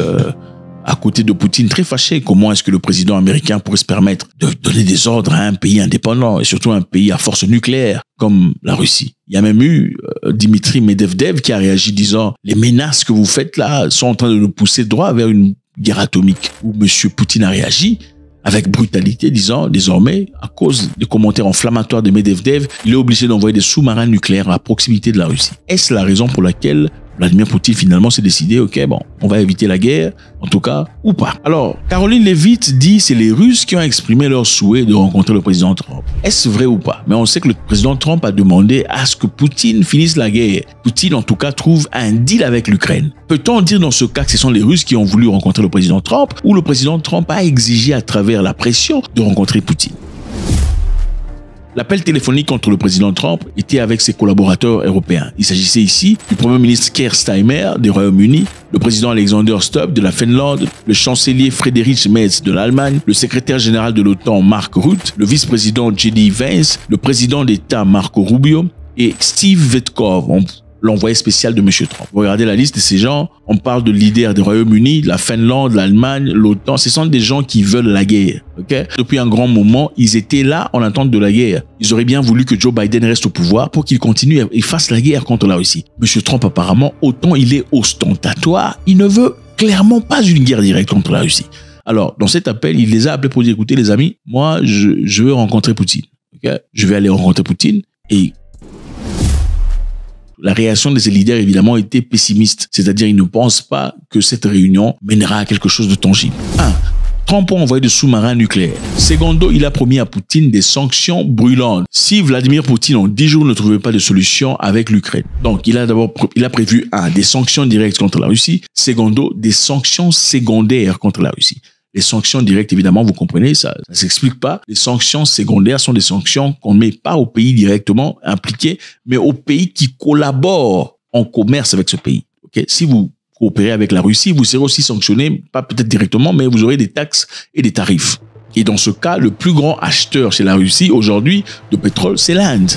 à côté de Poutine très fâchées. Comment est-ce que le président américain pourrait se permettre de donner des ordres à un pays indépendant et surtout un pays à force nucléaire comme la Russie? Il y a même eu Dimitri Medvedev qui a réagi disant « Les menaces que vous faites là sont en train de nous pousser droit vers une guerre atomique » où M. Poutine a réagi avec brutalité disant désormais, à cause des commentaires inflammatoires de Medvedev, il est obligé d'envoyer des sous-marins nucléaires à proximité de la Russie. Est-ce la raison pour laquelle Vladimir Poutine finalement s'est décidé, ok, bon, on va éviter la guerre, en tout cas, ou pas. Alors, Caroline Leavitt dit c'est les Russes qui ont exprimé leur souhait de rencontrer le président Trump. Est-ce vrai ou pas? Mais on sait que le président Trump a demandé à ce que Poutine finisse la guerre. Poutine, en tout cas, trouve un deal avec l'Ukraine. Peut-on dire dans ce cas que ce sont les Russes qui ont voulu rencontrer le président Trump ou le président Trump a exigé à travers la pression de rencontrer Poutine? L'appel téléphonique contre le président Trump était avec ses collaborateurs européens. Il s'agissait ici du Premier ministre Keir Starmer du Royaume-Uni, le président Alexander Stubb de la Finlande, le chancelier Friedrich Merz de l'Allemagne, le secrétaire général de l'OTAN Mark Rutte, le vice-président J.D. Vance, le président d'État Marco Rubio et Steve Witkoff, l'envoyé spécial de M. Trump. Vous regardez la liste de ces gens, on parle de leaders du Royaume-Uni, de la Finlande, l'Allemagne, l'OTAN. Ce sont des gens qui veulent la guerre. Okay? Depuis un grand moment, ils étaient là en attente de la guerre. Ils auraient bien voulu que Joe Biden reste au pouvoir pour qu'il continue et fasse la guerre contre la Russie. M. Trump, apparemment, autant il est ostentatoire, il ne veut clairement pas une guerre directe contre la Russie. Alors, dans cet appel, il les a appelés pour dire, écoutez les amis, moi, je veux rencontrer Poutine. Okay? Je vais aller rencontrer Poutine et la réaction de ces leaders, évidemment, était pessimiste. C'est-à-dire, ils ne pensent pas que cette réunion mènera à quelque chose de tangible. 1. Trump a envoyé des sous-marins nucléaires. Secondo, il a promis à Poutine des sanctions brûlantes si Vladimir Poutine, en 10 jours, ne trouvait pas de solution avec l'Ukraine. Donc, il a prévu 1. Des sanctions directes contre la Russie. Secondo, des sanctions secondaires contre la Russie. Les sanctions directes, évidemment, vous comprenez, ça s'explique pas. Les sanctions secondaires sont des sanctions qu'on ne met pas aux pays directement impliqués, mais aux pays qui collaborent en commerce avec ce pays. Okay? Si vous coopérez avec la Russie, vous serez aussi sanctionné, pas peut-être directement, mais vous aurez des taxes et des tarifs. Et dans ce cas, le plus grand acheteur chez la Russie aujourd'hui de pétrole, c'est l'Inde.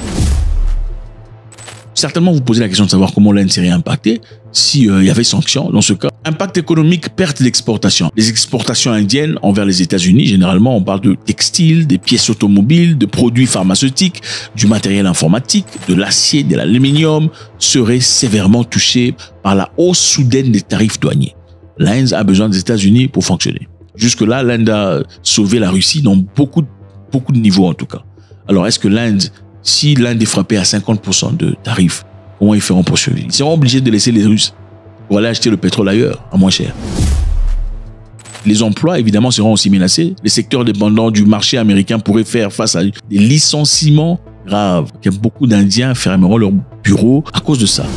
Certainement, vous posez la question de savoir comment l'Inde serait impactée s'il y avait sanctions. Dans ce cas, impact économique, perte d'exportation. Les exportations indiennes envers les États-Unis, généralement, on parle de textiles, des pièces automobiles, de produits pharmaceutiques, du matériel informatique, de l'acier, de l'aluminium, seraient sévèrement touchées par la hausse soudaine des tarifs douaniers. L'Inde a besoin des États-Unis pour fonctionner. Jusque-là, l'Inde a sauvé la Russie dans beaucoup de niveaux, en tout cas. Alors, est-ce que si l'Inde est frappée à 50% de tarifs, comment ils feront pour survivre? Ils seront obligés de laisser les Russes pour aller acheter le pétrole ailleurs, à moins cher. Les emplois, évidemment, seront aussi menacés. Les secteurs dépendants du marché américain pourraient faire face à des licenciements graves. Beaucoup d'Indiens fermeront leurs bureaux à cause de ça.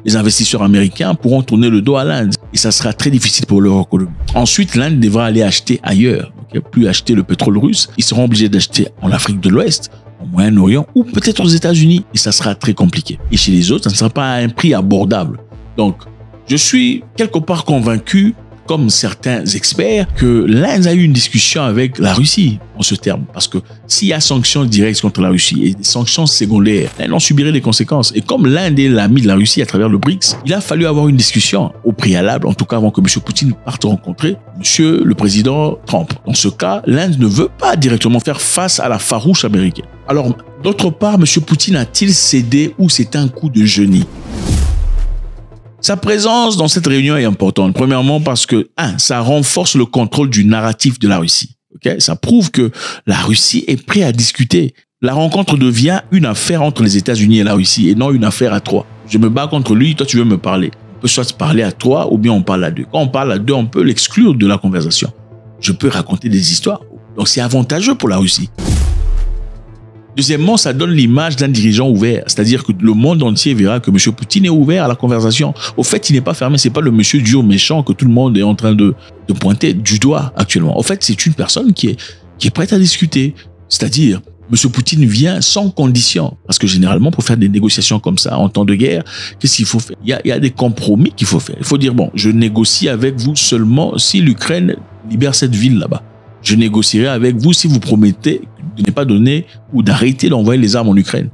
Les investisseurs américains pourront tourner le dos à l'Inde et ça sera très difficile pour leur économie. Ensuite, l'Inde devra aller acheter ailleurs. Plus acheter le pétrole russe. Ils seront obligés d'acheter en Afrique de l'Ouest, au Moyen-Orient ou peut-être aux États-Unis. Et ça sera très compliqué. Et chez les autres, ça ne sera pas à un prix abordable. Donc, je suis quelque part convaincu, comme certains experts, que l'Inde a eu une discussion avec la Russie en ce terme. Parce que s'il y a sanctions directes contre la Russie et des sanctions secondaires, l'Inde en subirait les conséquences. Et comme l'Inde est l'ami de la Russie à travers le BRICS, il a fallu avoir une discussion au préalable, en tout cas avant que M. Poutine parte rencontrer M. le président Trump. Dans ce cas, l'Inde ne veut pas directement faire face à la farouche américaine. Alors, d'autre part, M. Poutine a-t-il cédé ou c'est un coup de génie? Sa présence dans cette réunion est importante. Premièrement parce que, ça renforce le contrôle du narratif de la Russie. Okay? Ça prouve que la Russie est prête à discuter. La rencontre devient une affaire entre les États-Unis et la Russie et non une affaire à trois. Je me bats contre lui, toi tu veux me parler. On peut soit se parler à trois ou bien on parle à deux. Quand on parle à deux, on peut l'exclure de la conversation. Je peux raconter des histoires. Donc c'est avantageux pour la Russie. Deuxièmement, ça donne l'image d'un dirigeant ouvert. C'est-à-dire que le monde entier verra que M. Poutine est ouvert à la conversation. Au fait, il n'est pas fermé. C'est pas le monsieur dur méchant que tout le monde est en train de pointer du doigt actuellement. Au fait, c'est une personne qui est prête à discuter. C'est-à-dire, M. Poutine vient sans condition. Parce que généralement, pour faire des négociations comme ça, en temps de guerre, qu'est-ce qu'il faut faire? Il y a des compromis qu'il faut faire. Il faut dire, bon, je négocie avec vous seulement si l'Ukraine libère cette ville là-bas. Je négocierai avec vous si vous promettez de ne pas donner ou d'arrêter d'envoyer les armes en Ukraine.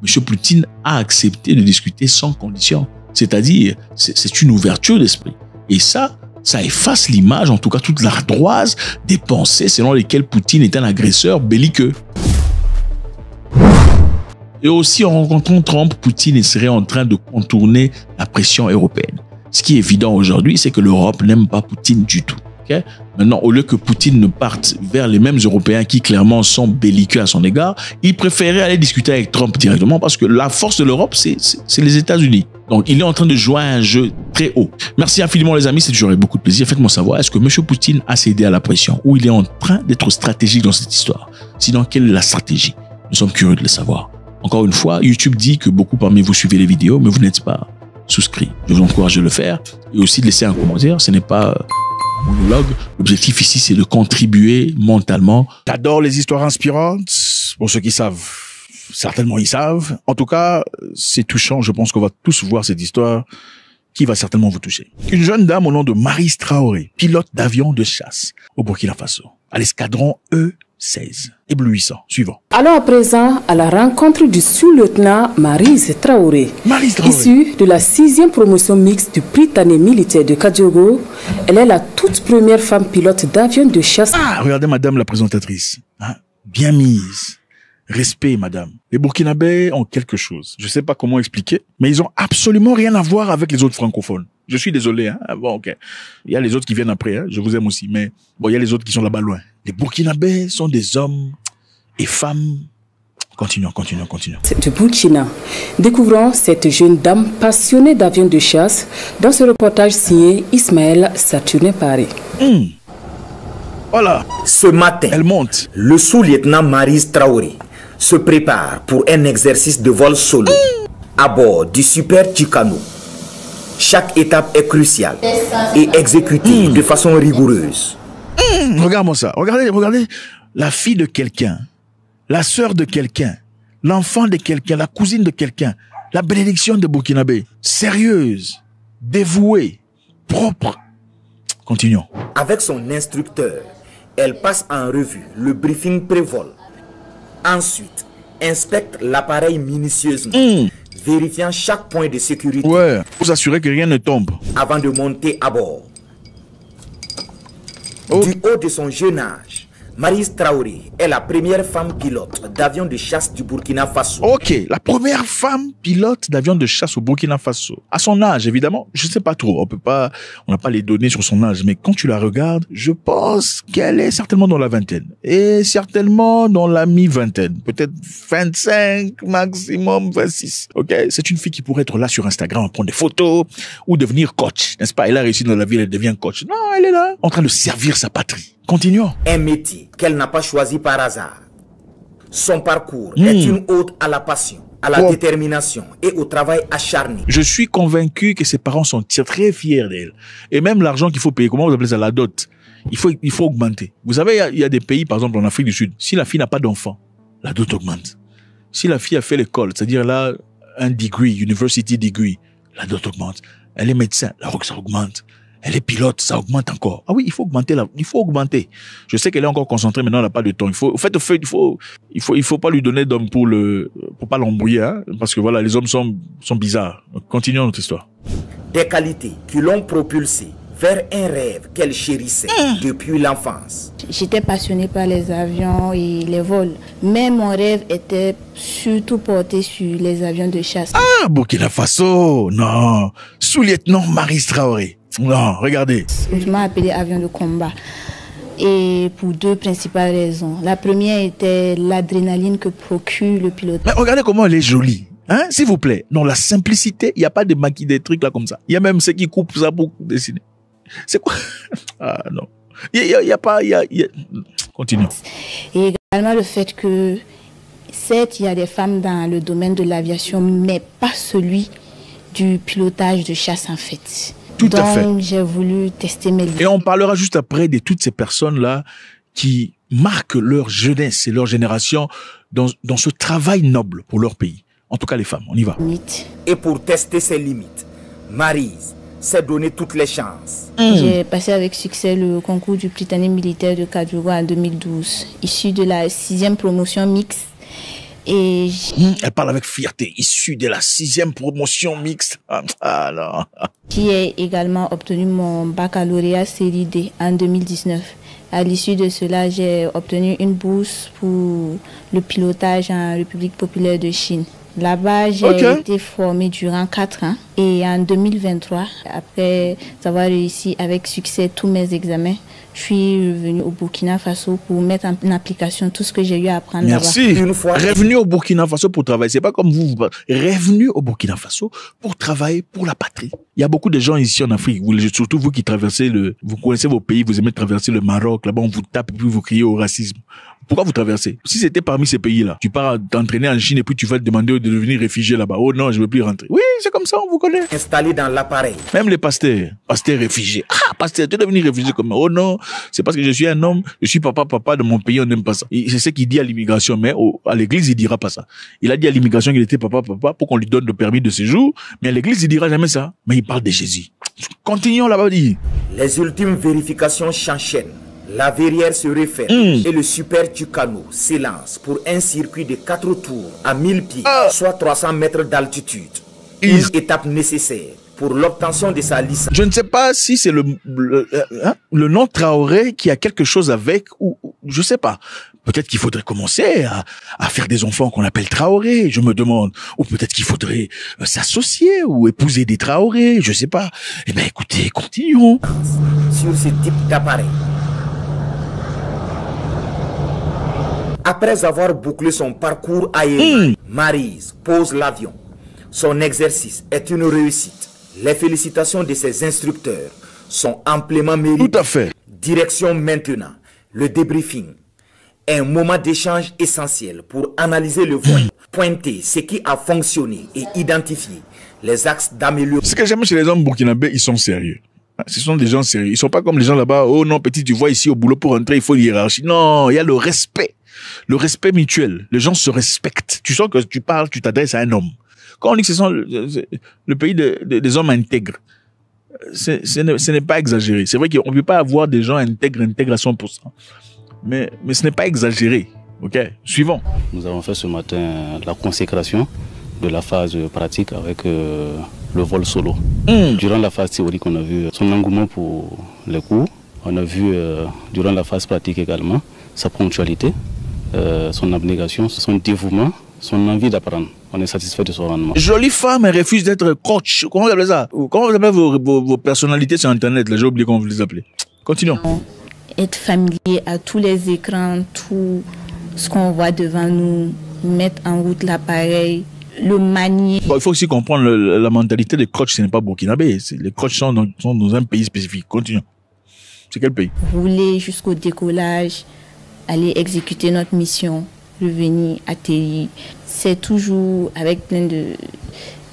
M. Poutine a accepté de discuter sans condition. C'est-à-dire, c'est une ouverture d'esprit. Et ça efface l'image, en tout cas toute l'ardoise des pensées selon lesquelles Poutine est un agresseur belliqueux. Et aussi, en rencontrant Trump, Poutine serait en train de contourner la pression européenne. Ce qui est évident aujourd'hui, c'est que l'Europe n'aime pas Poutine du tout. Okay? Maintenant, au lieu que Poutine ne parte vers les mêmes Européens qui clairement sont belliqueux à son égard, il préférait aller discuter avec Trump directement parce que la force de l'Europe, c'est les États-Unis. Donc, il est en train de jouer un jeu très haut. Merci infiniment les amis, c'est toujours avec beaucoup de plaisir. Faites-moi savoir, est-ce que M. Poutine a cédé à la pression ou il est en train d'être stratégique dans cette histoire? Sinon, quelle est la stratégie? Nous sommes curieux de le savoir. Encore une fois, YouTube dit que beaucoup parmi vous suivez les vidéos, mais vous n'êtes pas souscrit. Je vous encourage de le faire et aussi de laisser un commentaire. Ce n'est pas monologue. L'objectif ici, c'est de contribuer mentalement. T'adores les histoires inspirantes? Pour ceux qui savent, certainement ils savent. En tout cas, c'est touchant. Je pense qu'on va tous voir cette histoire qui va certainement vous toucher. Une jeune dame au nom de Maryse Traoré, pilote d'avion de chasse au Burkina Faso, à l'escadron E-16. Éblouissant. Suivant. Allons à présent à la rencontre du sous-lieutenant Maryse Traoré. Issue de la 6e promotion mixte du Prytanée militaire de Kadiogo, elle est la toute première femme pilote d'avion de chasse. Ah, regardez madame la présentatrice. Hein? Bien mise. Respect, madame. Les Burkinabés ont quelque chose. Je sais pas comment expliquer, mais ils ont absolument rien à voir avec les autres francophones. Je suis désolé, hein. Bon, ok. Il y a les autres qui viennent après, hein. Je vous aime aussi, mais bon, il y a les autres qui sont là-bas loin. Les Burkinabés sont des hommes et femmes. Continuons. Du Burkina. Découvrons cette jeune dame passionnée d'avions de chasse dans ce reportage signé Ismaël Saturnin Paré. Voilà. Ce matin, elle monte. Le sous-lieutenant Maryse Traoré se prépare pour un exercice de vol solo à bord du Super Tucano. Chaque étape est cruciale et exécutée de façon rigoureuse. Regarde-moi ça. Regardez la fille de quelqu'un, la sœur de quelqu'un, l'enfant de quelqu'un, la cousine de quelqu'un, la bénédiction de Burkinabé. Sérieuse, dévouée, propre. Continuons. Avec son instructeur, elle passe en revue le briefing pré-vol. Ensuite, inspecte l'appareil minutieusement, vérifiant chaque point de sécurité. Ouais, pour s'assurer que rien ne tombe. Avant de monter à bord. Du haut de son jeune âge, Maryse Traoré est la première femme pilote d'avion de chasse du Burkina Faso. Ok, la première femme pilote d'avion de chasse au Burkina Faso. À son âge, évidemment, je sais pas trop. On n'a pas les données sur son âge, mais quand tu la regardes, je pense qu'elle est certainement dans la vingtaine. Et certainement dans la mi-vingtaine. Peut-être 25, maximum 26. Ok, c'est une fille qui pourrait être là sur Instagram, prendre des photos, ou devenir coach. N'est-ce pas? Elle a réussi dans la vie, elle devient coach. Non, elle est là, en train de servir sa patrie. Continuons. Un métier qu'elle n'a pas choisi par hasard. Son parcours est une ode à la passion, à la détermination et au travail acharné. Je suis convaincu que ses parents sont très fiers d'elle. Et même l'argent qu'il faut payer, comment vous appelez ça, la dot, il faut augmenter. Vous savez, il y a des pays, par exemple en Afrique du Sud, si la fille n'a pas d'enfant, la dot augmente. Si la fille a fait l'école, c'est-à-dire là, un degree, university degree, la dot augmente. Elle est médecin, ça augmente. Elle est pilote, ça augmente encore. Ah oui, il faut augmenter. Je sais qu'elle est encore concentrée, mais non, elle n'a pas de temps. Il faut pas lui donner d'homme pour pas l'embrouiller, hein, parce que voilà, les hommes sont bizarres. Continuons notre histoire. Des qualités qui l'ont propulsée vers un rêve qu'elle chérissait depuis l'enfance. J'étais passionnée par les avions et les vols, mais mon rêve était surtout porté sur les avions de chasse. Ah, Burkina Faso, non. Sous-lieutenant Maryse Traoré. Non, regardez. Je m'ai appelé avion de combat. Et pour deux principales raisons. La première était l'adrénaline que procure le pilote. Mais regardez comment elle est jolie. Hein, s'il vous plaît. Non, la simplicité, il n'y a pas de maquis, des trucs là comme ça. Il y a même ceux qui coupent ça pour dessiner. C'est quoi? Ah non. Il y a pas... Continuons. Et également le fait que, certes, il y a des femmes dans le domaine de l'aviation, mais pas celui du pilotage de chasse en fait. Tout à fait. Donc, j'ai voulu tester mes limites. Et on parlera juste après de toutes ces personnes-là qui marquent leur jeunesse et leur génération dans ce travail noble pour leur pays. En tout cas, les femmes, on y va. Et pour tester ses limites, Maryse s'est donné toutes les chances. J'ai passé avec succès le concours du Prytanée militaire de Kadiogo en 2012, issu de la 6e promotion mixte. Et elle parle avec fierté, issue de la 6e promotion mixte. Ah non. J'ai également obtenu mon baccalauréat série D en 2019. À l'issue de cela, j'ai obtenu une bourse pour le pilotage en République populaire de Chine. Là-bas, j'ai été formée durant 4 ans. Et en 2023, après avoir réussi avec succès tous mes examens, je suis revenue au Burkina Faso pour mettre en application tout ce que j'ai eu à apprendre là-bas. Merci. Revenu au Burkina Faso pour travailler. C'est pas comme vous. Revenu au Burkina Faso pour travailler pour la patrie. Il y a beaucoup de gens ici en Afrique, surtout vous qui traversez vous connaissez vos pays, vous aimez traverser le Maroc, là-bas on vous tape et puis vous criez au racisme. Pourquoi vous traversez? Si c'était parmi ces pays-là, tu pars t'entraîner en Chine et puis tu vas te demander de devenir réfugié là-bas. Oh non, je veux plus rentrer. Oui, c'est comme ça, on vous connaît. Installé dans l'appareil. Même les pasteurs réfugiés. Ah, pasteur, tu es devenu réfugié comme moi. Oh non, c'est parce que je suis un homme, je suis papa de mon pays, on n'aime pas ça. C'est ce qu'il dit à l'immigration, mais à l'église, il dira pas ça. Il a dit à l'immigration qu'il était papa pour qu'on lui donne le permis de séjour, mais à l'église, il dira jamais ça. Mais il parle de Jésus. Continuons là-bas, dit. Les ultimes vérifications s'enchaînent. La verrière se referme et le Super Tucano s'élance pour un circuit de 4 tours à 1000 pieds, soit 300 mètres d'altitude. Une étape nécessaire pour l'obtention de sa licence. Je ne sais pas si c'est le nom Traoré qui a quelque chose avec, ou je sais pas. Peut-être qu'il faudrait commencer à faire des enfants qu'on appelle Traoré, je me demande. Ou peut-être qu'il faudrait s'associer ou épouser des Traoré, je sais pas. Eh ben écoutez, continuons. Sur ce type d'appareil. Après avoir bouclé son parcours aérien, Maryse pose l'avion. Son exercice est une réussite. Les félicitations de ses instructeurs sont amplement méritées. Tout à fait. Direction maintenant, le débriefing. Un moment d'échange essentiel pour analyser le vol, pointer ce qui a fonctionné et identifier les axes d'amélioration. Ce que j'aime chez les hommes burkinabés, ils sont sérieux. Ce sont des gens sérieux. Ils sont pas comme les gens là-bas. Oh non, petit, tu vois ici au boulot pour rentrer, il faut une hiérarchie. Non, il y a le respect. Le respect mutuel. Les gens se respectent. Tu sens que tu parles, tu t'adresses à un homme. Quand on dit que ce sont le pays des hommes intègres, ce n'est pas exagéré. C'est vrai qu'on ne peut pas avoir des gens intègres à 100%. Mais ce n'est pas exagéré. Ok, suivant. Nous avons fait ce matin la consécration de la phase pratique avec le vol solo. Durant la phase théorique, on a vu son engouement pour les cours. On a vu durant la phase pratique également sa ponctualité, son abnégation, son dévouement, son envie d'apprendre. On est satisfait de son rendement. Jolie femme, elle refuse d'être coach. Comment vous appelez ça? Comment vous appelez vos personnalités sur Internet? J'ai oublié comment vous les appelez. Continuons. Être familier à tous les écrans, tout ce qu'on voit devant nous, mettre en route l'appareil, le manier. Bon, il faut aussi comprendre la mentalité des coachs, ce n'est pas burkinabé. Les coachs sont dans un pays spécifique. Continuons. C'est quel pays? Rouler jusqu'au décollage, aller exécuter notre mission, revenir, atterrir. C'est toujours avec plein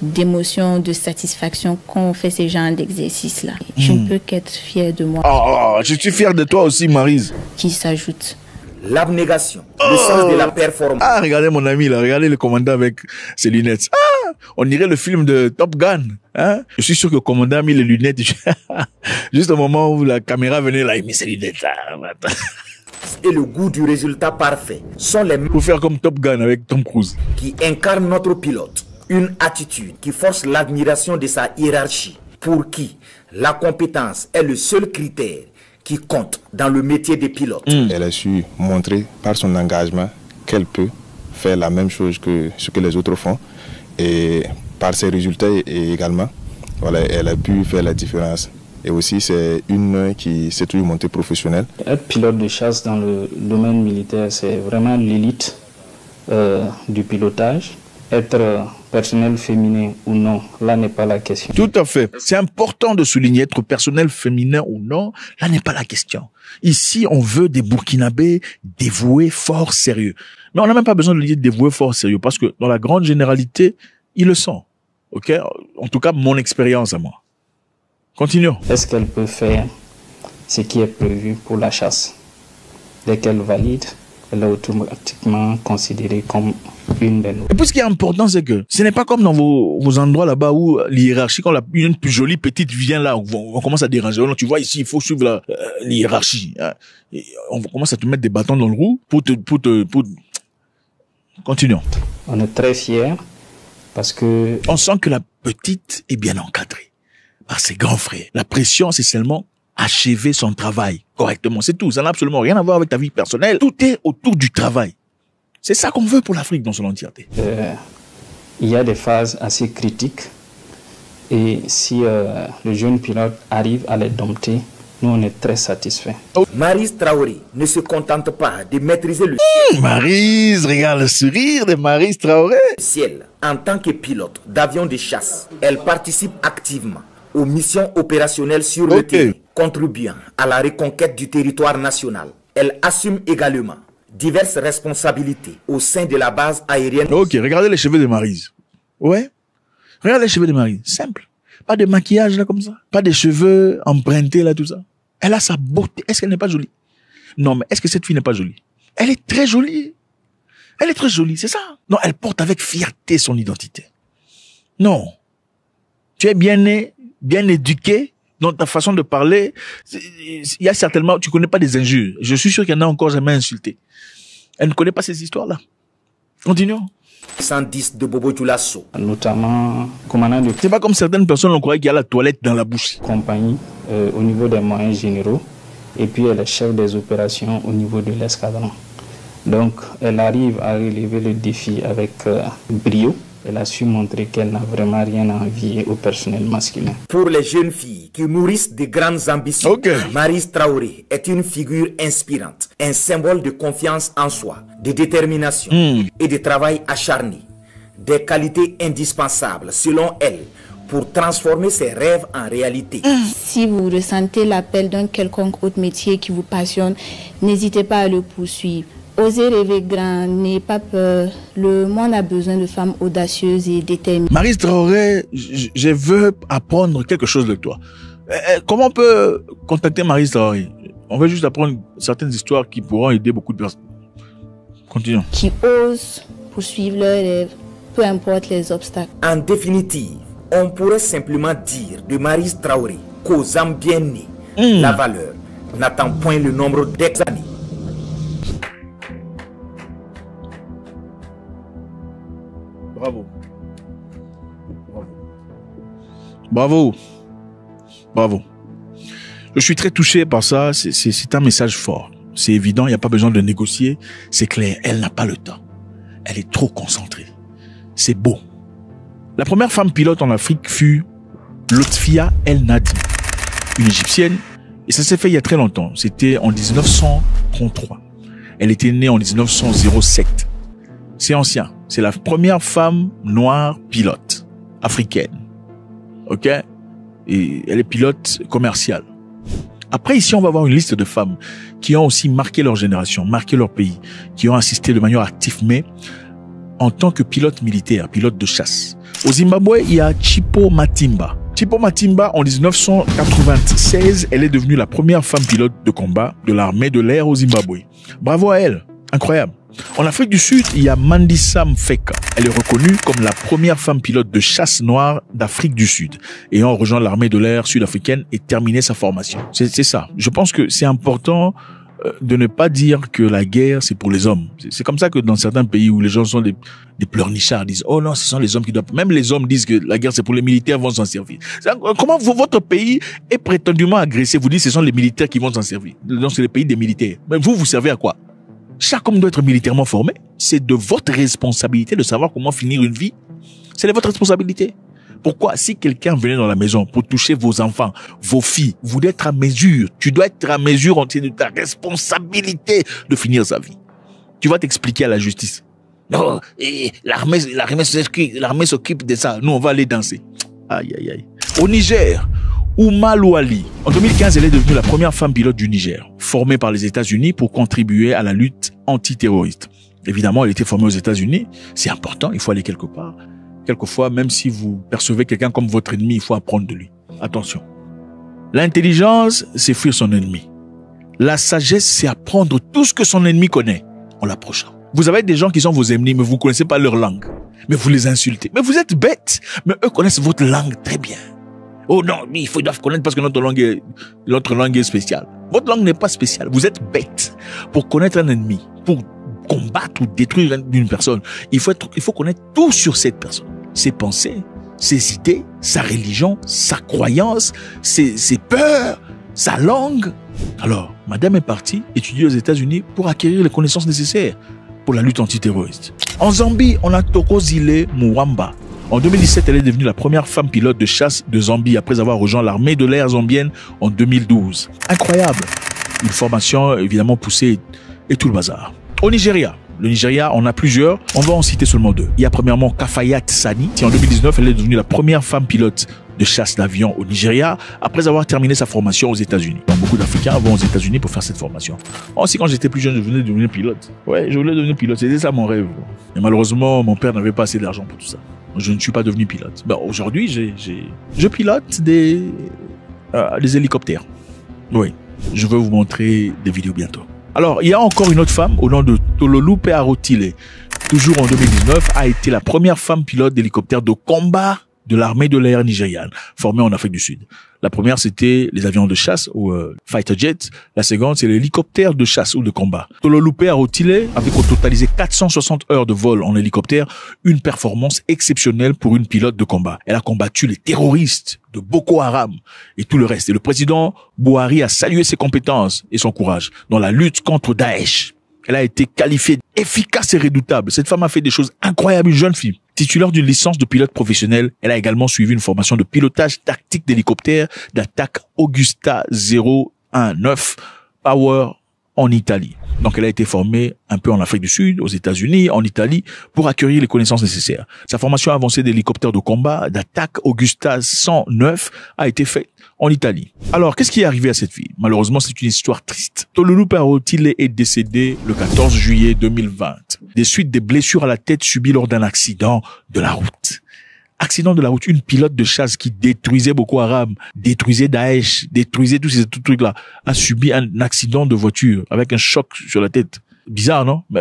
d'émotions, de satisfaction qu'on fait ces genres d'exercices-là. Je ne peux qu'être fière de moi. Oh, je suis fier de toi aussi, Maryse. Qui s'ajoute. L'abnégation, le sens de la performance. Ah, regardez mon ami là, regardez le commandant avec ses lunettes. Ah, on dirait le film de Top Gun. Hein? Je suis sûr que le commandant a mis les lunettes. Juste au moment où la caméra venait là, il met ses lunettes là. Et le goût du résultat parfait sont les mêmes. Pour faire comme Top Gun avec Tom Cruise. Qui incarne notre pilote. Une attitude qui force l'admiration de sa hiérarchie. Pour qui la compétence est le seul critère qui compte dans le métier des pilotes. Elle a su montrer par son engagement qu'elle peut faire la même chose que ce que les autres font. Et par ses résultats également, voilà, elle a pu faire la différence. Et aussi, c'est une qui s'est toujours montée professionnelle. Être pilote de chasse dans le domaine militaire, c'est vraiment l'élite du pilotage. Être personnel féminin ou non, là n'est pas la question. Tout à fait. C'est important de souligner, être personnel féminin ou non, là n'est pas la question. Ici, on veut des Burkinabés dévoués, forts, sérieux. Mais on n'a même pas besoin de le dire dévoués, forts, sérieux, parce que dans la grande généralité, ils le sont. Ok? En tout cas, mon expérience à moi. Continuons. Est-ce qu'elle peut faire ce qui est prévu pour la chasse? Dès qu'elle valide, elle est automatiquement considérée comme une des nôtres. Et puis ce qui est important, c'est que ce n'est pas comme dans vos endroits là-bas où l'hiérarchie, quand une plus jolie petite vient là, on commence à déranger. Non, tu vois ici, il faut suivre l'hiérarchie. Hein. On commence à te mettre des bâtons dans le roue pour Continuons. On est très fiers parce que... On sent que la petite est bien encadrée par ses grands frères. La pression, c'est seulement achever son travail correctement. C'est tout. Ça n'a absolument rien à voir avec ta vie personnelle. Tout est autour du travail. C'est ça qu'on veut pour l'Afrique dans son entièreté. Il y a des phases assez critiques. Et si le jeune pilote arrive à les dompter, nous, on est très satisfaits. Maryse Traoré ne se contente pas de maîtriser le Maryse, regarde le sourire de Maryse Traoré. ciel. En tant que pilote d'avion de chasse, elle participe activement aux missions opérationnelles sur le terrain, contribuant à la reconquête du territoire national. Elle assume également diverses responsabilités au sein de la base aérienne. Ok, regardez les cheveux de Maryse. Ouais. Regardez les cheveux de Maryse. Simple. Pas de maquillage là comme ça. Pas de cheveux empruntés là, tout ça. Elle a sa beauté. Est-ce qu'elle n'est pas jolie? Non, mais est-ce que cette fille n'est pas jolie? Elle est très jolie. Elle est très jolie, c'est ça. Non, elle porte avec fierté son identité. Non. Tu es bien né, bien éduqué. Dans ta façon de parler, il y a certainement, tu connais pas des injures. Je suis sûr qu'il y en a encore jamais insulté. Elle ne connaît pas ces histoires-là. Continuons. 110 de Bobo Dioulasso. Notamment, commandant de... C'est pas comme certaines personnes, on croit qu'il y a la toilette dans la bouche. Compagnie au niveau des moyens généraux et puis elle est chef des opérations au niveau de l'escadron. Donc, elle arrive à relever le défi avec brio. Elle a su montrer qu'elle n'a vraiment rien à envier au personnel masculin. Pour les jeunes filles qui nourrissent de grandes ambitions, Maryse Traoré est une figure inspirante, un symbole de confiance en soi, de détermination et de travail acharné. Des qualités indispensables, selon elle, pour transformer ses rêves en réalité. Si vous ressentez l'appel d'un quelconque autre métier qui vous passionne, n'hésitez pas à le poursuivre. Osez rêver grand, n'ayez pas peur. Le monde a besoin de femmes audacieuses et déterminées. Maryse Traoré, je veux apprendre quelque chose de toi. Comment on peut contacter Maryse Traoré? On veut juste apprendre certaines histoires qui pourront aider beaucoup de personnes. Continuons. Qui osent poursuivre leurs rêves, peu importe les obstacles. En définitive, on pourrait simplement dire de Maryse Traoré qu'aux âmes bien nées, la valeur n'attend point le nombre d'années. Bravo. Bravo. Bravo. Je suis très touché par ça. C'est un message fort. C'est évident, il n'y a pas besoin de négocier. C'est clair, elle n'a pas le temps. Elle est trop concentrée. C'est beau. La première femme pilote en Afrique fut Lotfia El Nadi, une Égyptienne. Et ça s'est fait il y a très longtemps. C'était en 1933. Elle était née en 1907. C'est ancien. C'est la première femme noire pilote africaine. Ok? Et elle est pilote commerciale. Après, ici, on va voir une liste de femmes qui ont aussi marqué leur génération, marqué leur pays, qui ont assisté de manière active, mais en tant que pilote militaire, pilote de chasse. Au Zimbabwe, il y a Chippo Matimba. Chippo Matimba, en 1996, elle est devenue la première femme pilote de combat de l'armée de l'air au Zimbabwe. Bravo à elle. Incroyable. En Afrique du Sud, il y a Mandisa Mfeka. Elle est reconnue comme la première femme pilote de chasse noire d'Afrique du Sud, ayant rejoint l'armée de l'air sud-africaine et terminé sa formation. C'est ça. Je pense que c'est important de ne pas dire que la guerre, c'est pour les hommes. C'est comme ça que dans certains pays où les gens sont des pleurnichards, disent « Oh non, ce sont les hommes qui doivent... » Même les hommes disent que la guerre, c'est pour les militaires, vont s'en servir. Comment votre pays est prétendument agressé? Vous dites que ce sont les militaires qui vont s'en servir. Donc c'est le pays des militaires. Mais vous servez à quoi? Chaque homme doit être militairement formé. C'est de votre responsabilité de savoir comment finir une vie. C'est de votre responsabilité. Pourquoi? Si quelqu'un venait dans la maison pour toucher vos enfants, vos filles, vous devez être à mesure. Tu dois être à mesure en termes de ta responsabilité de finir sa vie. Tu vas t'expliquer à la justice. Non, l'armée s'occupe de ça. Nous, on va aller danser. Aïe, aïe, aïe. Au Niger, Ouma Louali. En 2015, elle est devenue la première femme pilote du Niger, formée par les États-Unis pour contribuer à la lutte antiterroriste. Évidemment, elle était formée aux États-Unis. C'est important, il faut aller quelque part. Quelquefois, même si vous percevez quelqu'un comme votre ennemi, il faut apprendre de lui. Attention. L'intelligence, c'est fuir son ennemi. La sagesse, c'est apprendre tout ce que son ennemi connaît en l'approchant. Vous avez des gens qui sont vos ennemis, mais vous ne connaissez pas leur langue. Mais vous les insultez. Mais vous êtes bêtes. Mais eux connaissent votre langue très bien. Oh non, mais ils doivent connaître parce que notre langue est spéciale. Votre langue n'est pas spéciale. Vous êtes bête. Pour connaître un ennemi, pour combattre ou détruire une personne, il faut connaître tout sur cette personne. Ses pensées, ses idées, sa religion, sa croyance, ses peurs, sa langue. Alors, madame est partie étudier aux États-Unis pour acquérir les connaissances nécessaires pour la lutte antiterroriste. En Zambie, on a Thokozile Mwamba. En 2017, elle est devenue la première femme pilote de chasse de Zambie après avoir rejoint l'armée de l'air zambienne en 2012. Incroyable. Une formation évidemment poussée et tout le bazar. Au Nigeria, le Nigeria, on a plusieurs. On va en citer seulement deux. Il y a premièrement Kafayat Sani. En 2019, elle est devenue la première femme pilote de chasse d'avion au Nigeria après avoir terminé sa formation aux États-Unis. Beaucoup beaucoup d'Africains vont aux États-Unis pour faire cette formation. Moi aussi, quand j'étais plus jeune, je voulais devenir pilote. Ouais, je voulais devenir pilote. C'était ça mon rêve. Mais malheureusement, mon père n'avait pas assez d'argent pour tout ça. Je ne suis pas devenu pilote. Ben, aujourd'hui, je pilote des hélicoptères. Oui. Je vais vous montrer des vidéos bientôt. Alors, il y a encore une autre femme au nom de Tololupe Arotile. Toujours en 2019, a été la première femme pilote d'hélicoptère de combat de l'armée de l'air nigériane, formée en Afrique du Sud. La première, c'était les avions de chasse ou fighter jets. La seconde, c'est l'hélicoptère de chasse ou de combat. Tololupe Arotile avait totalisé 460 heures de vol en hélicoptère, une performance exceptionnelle pour une pilote de combat. Elle a combattu les terroristes de Boko Haram et tout le reste. Et le président Buhari a salué ses compétences et son courage dans la lutte contre Daesh. Elle a été qualifiée efficace et redoutable. Cette femme a fait des choses incroyables, une jeune fille. Titulaire d'une licence de pilote professionnel, elle a également suivi une formation de pilotage tactique d'hélicoptère d'attaque Augusta 019 Power en Italie. Donc elle a été formée un peu en Afrique du Sud, aux États-Unis, en Italie, pour acquérir les connaissances nécessaires. Sa formation avancée d'hélicoptère de combat d'attaque Augusta 109 a été faite en Italie. Alors, qu'est-ce qui est arrivé à cette fille? Malheureusement, c'est une histoire triste. Tololupe Arotile est décédée le 14 juillet 2020 des suites des blessures à la tête subies lors d'un accident de la route. Accident de la route, une pilote de chasse qui détruisait Boko Haram, détruisait Daesh, détruisait tous ces trucs-là, a subi un accident de voiture avec un choc sur la tête. Bizarre, non? Mais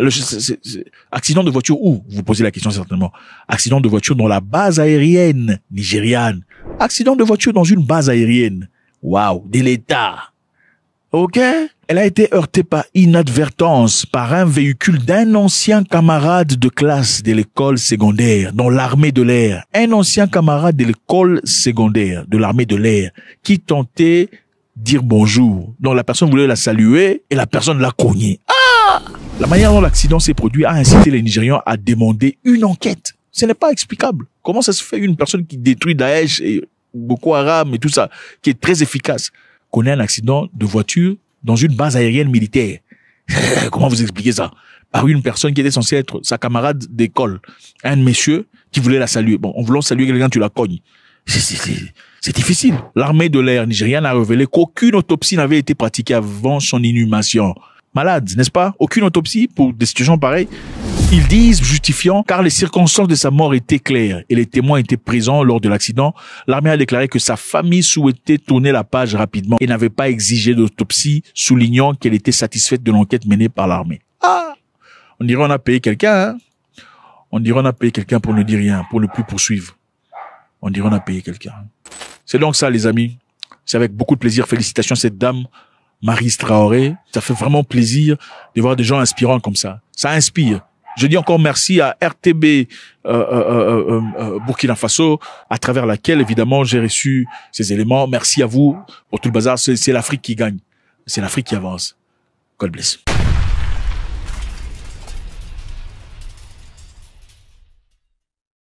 accident de voiture où? Vous posez la question certainement. Accident de voiture dans la base aérienne nigériane. Accident de voiture dans une base aérienne. Waouh, de l'État. Ok? Elle a été heurtée par inadvertance par un véhicule d'un ancien camarade de classe de l'école secondaire dans l'armée de l'air. Un ancien camarade de l'école secondaire de l'armée de l'air qui tentait dire bonjour. Donc la personne voulait la saluer et la personne l'a cogné. Ah! La manière dont l'accident s'est produit a incité les Nigérians à demander une enquête. Ce n'est pas explicable. Comment ça se fait une personne qui détruit Daesh et Boko Haram et tout ça, qui est très efficace, connaît un accident de voiture dans une base aérienne militaire? Comment vous expliquez ça? Par une personne qui était censée être sa camarade d'école. Un monsieur qui voulait la saluer. Bon, en voulant saluer quelqu'un, tu la cognes. C'est difficile. L'armée de l'air nigériane a révélé qu'aucune autopsie n'avait été pratiquée avant son inhumation. Malade, n'est-ce pas? Aucune autopsie pour des situations pareilles. Ils disent justifiant car les circonstances de sa mort étaient claires et les témoins étaient présents lors de l'accident. L'armée a déclaré que sa famille souhaitait tourner la page rapidement et n'avait pas exigé d'autopsie, soulignant qu'elle était satisfaite de l'enquête menée par l'armée. Ah! On dirait on a payé quelqu'un, hein? On dirait on a payé quelqu'un pour ne dire rien, pour ne plus poursuivre. On dirait on a payé quelqu'un. C'est donc ça, les amis. C'est avec beaucoup de plaisir. Félicitations à cette dame, Maryse Traoré. Ça fait vraiment plaisir de voir des gens inspirants comme ça. Ça inspire. Je dis encore merci à RTB Burkina Faso, à travers laquelle, évidemment, j'ai reçu ces éléments. Merci à vous pour tout le bazar. C'est l'Afrique qui gagne. C'est l'Afrique qui avance. God bless.